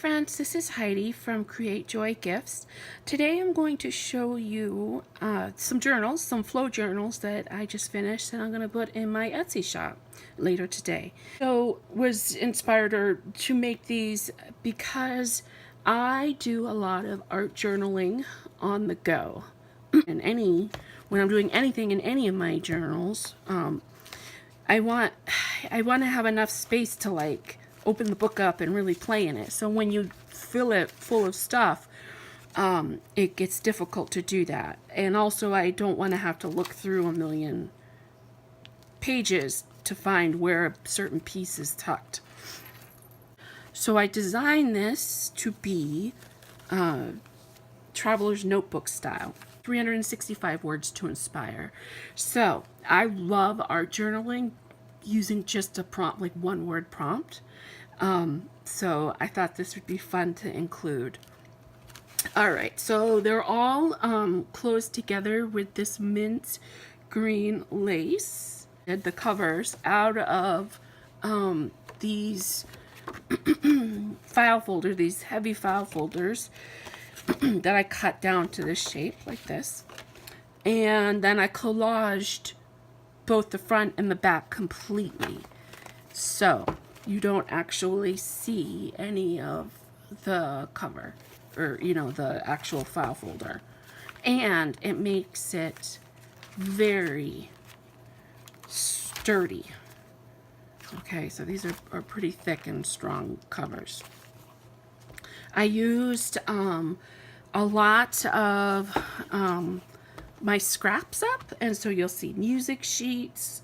friends, this is Heidi from Create Joy Gifts. Today I'm going to show you some journals, some flow journals that I just finished and I'm going to put in my Etsy shop later today. So was inspired to make these because I do a lot of art journaling on the go. And when I'm doing anything in any of my journals, I want to have enough space to like open the book up and really play in it. So when you fill it full of stuff, it gets difficult to do that. And also I don't want to have to look through a million pages to find where a certain piece is tucked. So I designed this to be traveler's notebook style. 365 words to inspire. So I love art journaling using just a prompt, like one word prompt. So I thought this would be fun to include. All right, so they're all closed together with this mint green lace. And the covers out of these file folders, these heavy file folders that I cut down to this shape like this. And then I collaged both the front and the back completely. So you don't actually see any of the cover or, the actual file folder. And it makes it very sturdy. Okay, so these are pretty thick and strong covers. I used a lot of my scraps up, and so you'll see music sheets,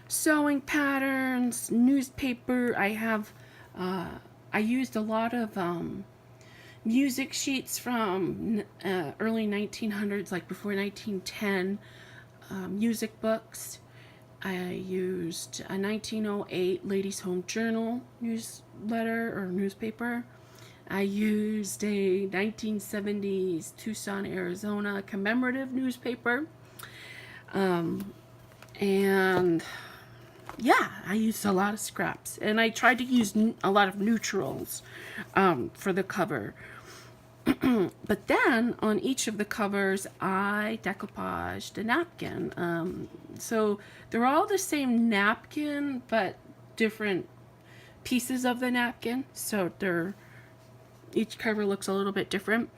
sewing patterns, newspaper. I used a lot of music sheets from early 1900s, like before 1910, music books. I used a 1908 Ladies' Home Journal newsletter or newspaper. I used a 1970s Tucson, Arizona commemorative newspaper. And yeah, I used a lot of scraps. And I tried to use a lot of neutrals for the cover. But then on each of the covers, I decoupaged a napkin. So they're all the same napkin, but different pieces of the napkin. So each cover looks a little bit different.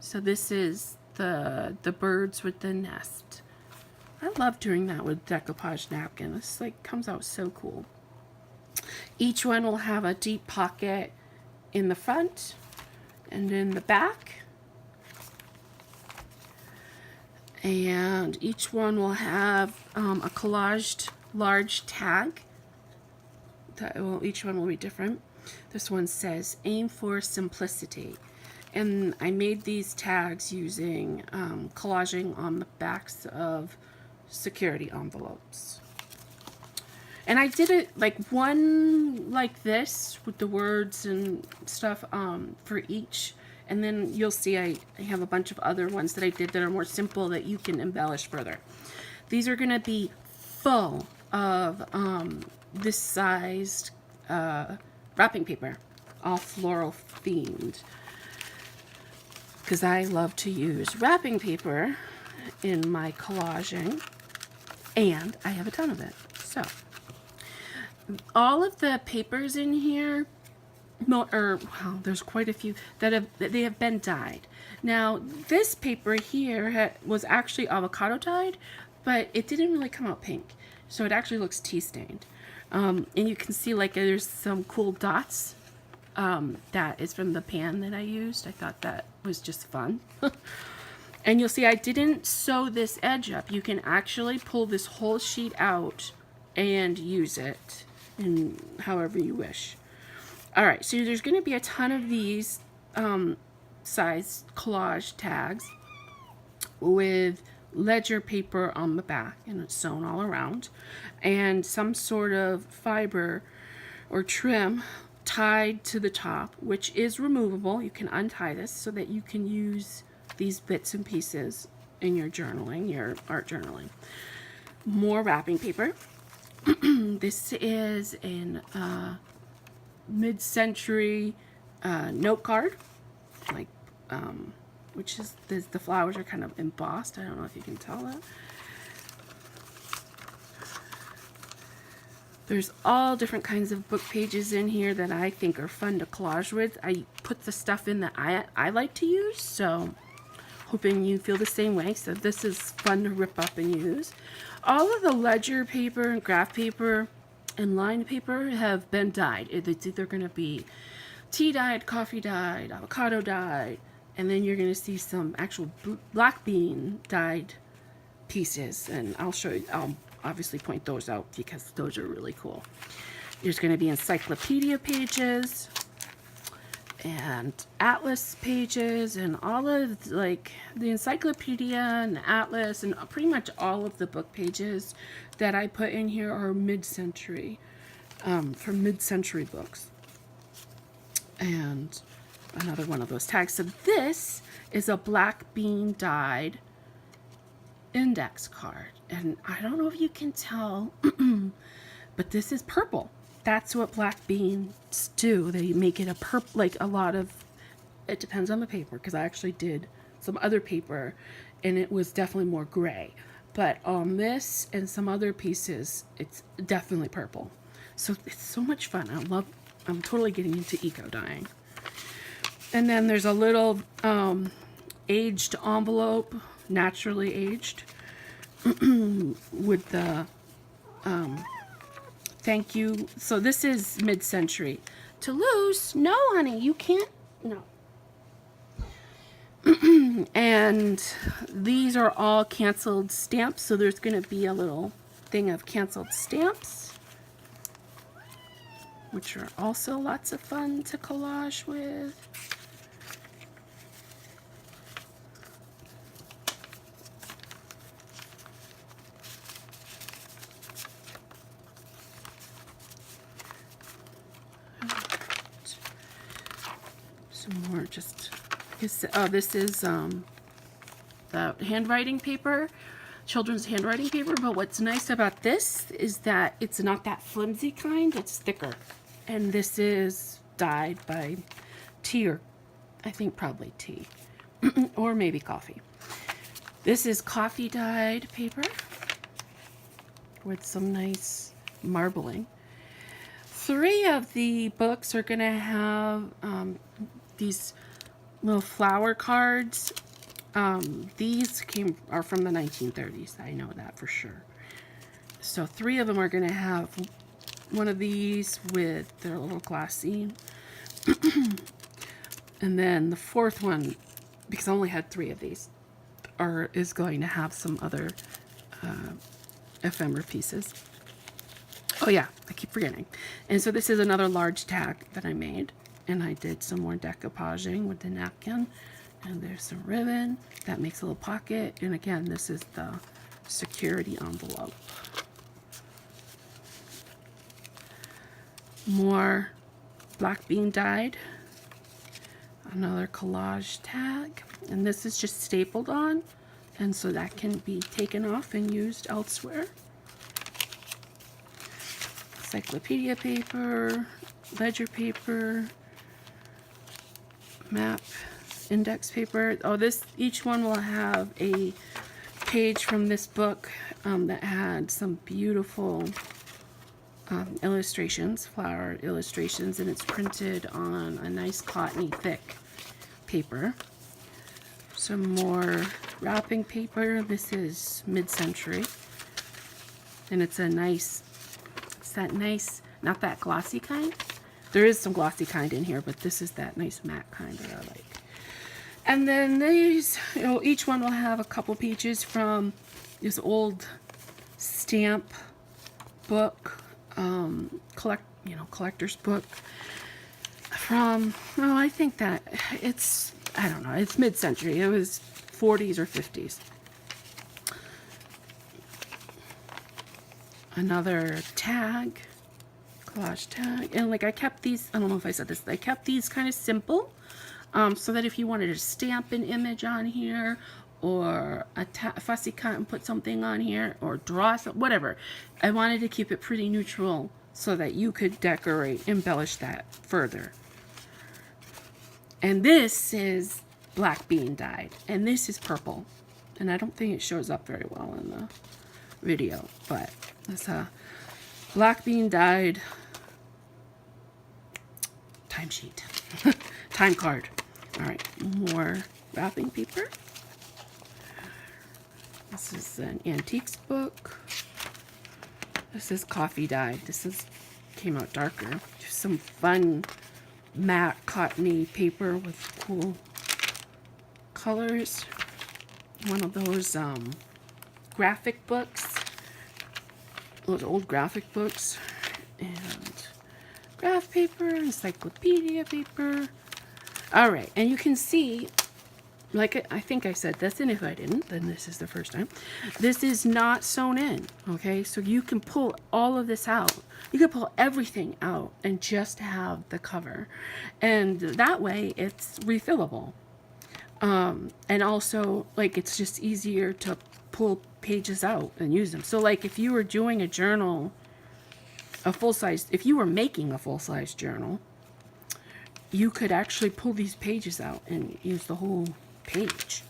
So this is the birds with the nest. I love doing that with decoupage napkin. This comes out so cool. Each one will have a deep pocket in the front and in the back. And each one will have a collaged large tag. Each one will be different. This one says, aim for simplicity. And I made these tags using collaging on the backs of security envelopes. And I did it like one like this with the words and stuff for each. And then you'll see I have a bunch of other ones that I did that are more simple that you can embellish further. These are going to be full of this sized wrapping paper, all floral themed, because I love to use wrapping paper in my collaging, and I have a ton of it. So all of the papers in here, there's quite a few that have been dyed. Now this paper here was actually avocado dyed, but it didn't really come out pink, so it actually looks tea stained. And you can see there's some cool dots. That is from the pan that I used. I thought that was just fun. And you'll see I didn't sew this edge up. You can actually pull this whole sheet out and use it in however you wish. Alright, so there's going to be a ton of these size collage tags with ledger paper on the back, and it's sewn all around, and some sort of fiber or trim tied to the top, which is removable. You can untie this so that you can use these bits and pieces in your journaling, your art journaling. More wrapping paper. This is in mid-century note card, like, which is, the flowers are kind of embossed. I don't know if you can tell that. There's all different kinds of book pages in here that I think are fun to collage with. I put the stuff in that I like to use, so hoping you feel the same way. So this is fun to rip up and use. All of the ledger paper and graph paper and lined paper have been dyed. It's either going to be tea dyed, coffee dyed, avocado dyed, and then you're going to see some actual black bean dyed pieces, and I'll show you. I'll obviously point those out because those are really cool. There's going to be encyclopedia pages and atlas pages, and all of, like, the encyclopedia and the atlas and pretty much all of the book pages that I put in here are mid-century, from mid-century books. And another one of those tags. So this is a black bean dyed index card, and I don't know if you can tell, but this is purple. That's what black beans do. They make it a purple, like a lot of, it depends on the paper, because I actually did some other paper and it was definitely more gray, but on this and some other pieces it's definitely purple. So it's so much fun. I'm totally getting into eco dyeing. And then there's a little aged envelope, naturally aged, with the thank you. So this is mid-century. Toulouse, no honey, you can't, no. And these are all canceled stamps, so there's going to be a little thing of canceled stamps, which are also lots of fun to collage with. Some more just, oh, this is the handwriting paper, children's handwriting paper, but what's nice about this is that it's not that flimsy kind, it's thicker. And this is dyed by tea, or I think probably tea, or maybe coffee. This is coffee dyed paper with some nice marbling. 3 of the books are going to have these little flower cards. These are from the 1930s. I know that for sure. So 3 of them are going to have one of these with their little glass scene. And then the 4th one, because I only had 3 of these, is going to have some other ephemera pieces. Oh yeah, I keep forgetting. And so this is another large tag that I made, and I did some more decoupaging with the napkin. And there's some ribbon that makes a little pocket. And again, this is the security envelope. More black bean dyed. Another collage tag. And this is just stapled on, and so that can be taken off and used elsewhere. Encyclopedia paper, ledger paper, map, index paper. Oh, each one will have a page from this book that had some beautiful illustrations, flower illustrations, and it's printed on a nice cottony thick paper. Some more wrapping paper. This is mid-century, and it's that nice, not that glossy kind. There is some glossy kind in here, but this is that nice matte kind that I like. And then these, each one will have a couple pages from this old stamp book, collector's book from, I think that it's, I don't know, it's mid-century. It was 40s or 50s. Another tag, collage tag, and like I kept these, I don't know if I said this, I kept these kind of simple, so that if you wanted to stamp an image on here, or a fussy cut and put something on here, or draw some, whatever, I wanted to keep it pretty neutral so that you could decorate, embellish that further. And this is black bean dyed. And this is purple. And I don't think it shows up very well in the video, but it's a black bean dyed timesheet. Time card. All right, more wrapping paper. This is an antiques book. This is coffee dyed. This came out darker. Just some fun matte cottony paper with cool colors. One of those graphic books. Those old graphic books. And graph paper, encyclopedia paper. All right, and you can see, like I think I said this, and if I didn't, then this is the first time. This is not sewn in, okay? So you can pull all of this out. You can pull everything out and just have the cover. And that way, it's refillable. And also, like, it's just easier to pull pages out and use them. So, like, if you were doing a journal, if you were making a full-size journal, you could actually pull these pages out and use the whole page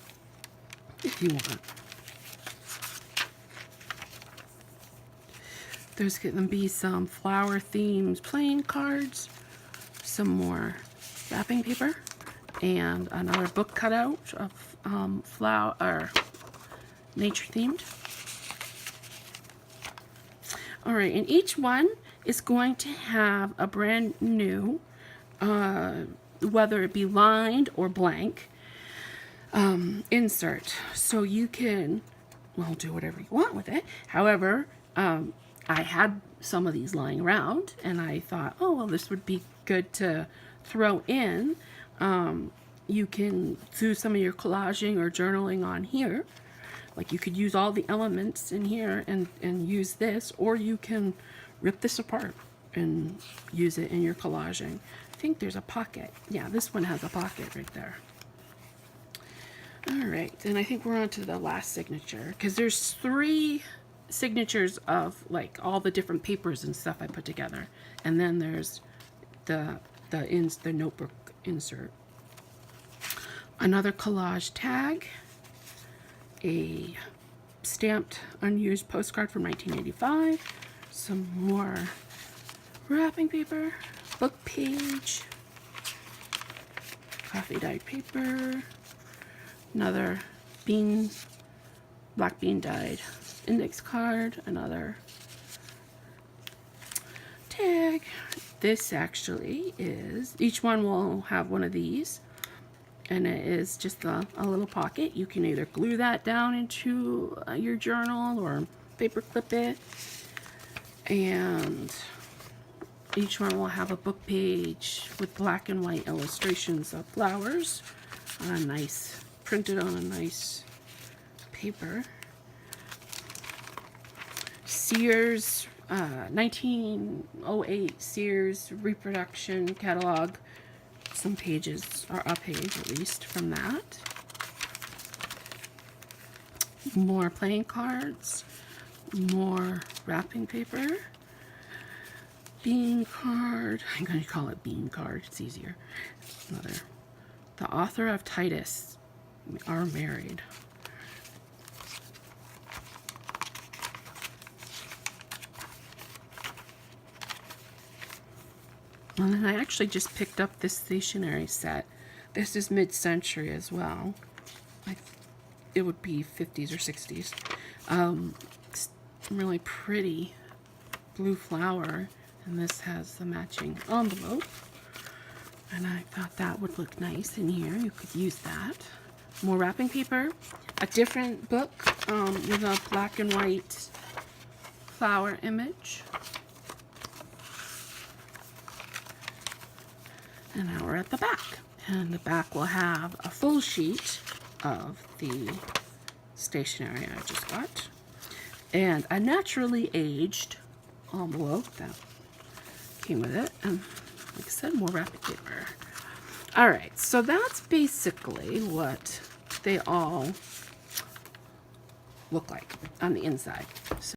if you want. There's going to be some flower themes playing cards, some more wrapping paper, and another book cutout of flower nature themed. All right, and each one is going to have a brand new, whether it be lined or blank, insert. So you can, well, do whatever you want with it. However, I had some of these lying around, and I thought, oh, well, this would be good to throw in. You can do some of your collaging or journaling on here. Like, you could use all the elements in here and use this, or you can rip this apart and use it in your collaging. I think there's a pocket. Yeah, this one has a pocket right there. All right, and I think we're on to the last signature, because there's 3 signatures of, like, all the different papers and stuff I put together. And then there's the notebook insert. Another collage tag. A stamped unused postcard from 1985, some more wrapping paper, book page, coffee dyed paper, another black bean dyed index card, another tag. This actually is, each one will have one of these. And it is just a little pocket. You can either glue that down into your journal or paper clip it. And each one will have a book page with black and white illustrations of flowers on a nice, printed on a nice paper. Sears, 1908 Sears reproduction catalog. Some pages are a page at least from that. More playing cards, more wrapping paper, bean card. I'm going to call it bean card, it's easier. Another. The author of Titus are married. And then I actually just picked up this stationery set. This is mid-century as well. It would be 50s or 60s. It's really pretty blue flower. And this has the matching envelope. And I thought that would look nice in here. You could use that. More wrapping paper. A different book with a black and white flower image. And now we're at the back. And the back will have a full sheet of the stationery I just got. And a naturally aged envelope that came with it. And like I said, more wrapping paper. Alright, so that's basically what they all look like on the inside. So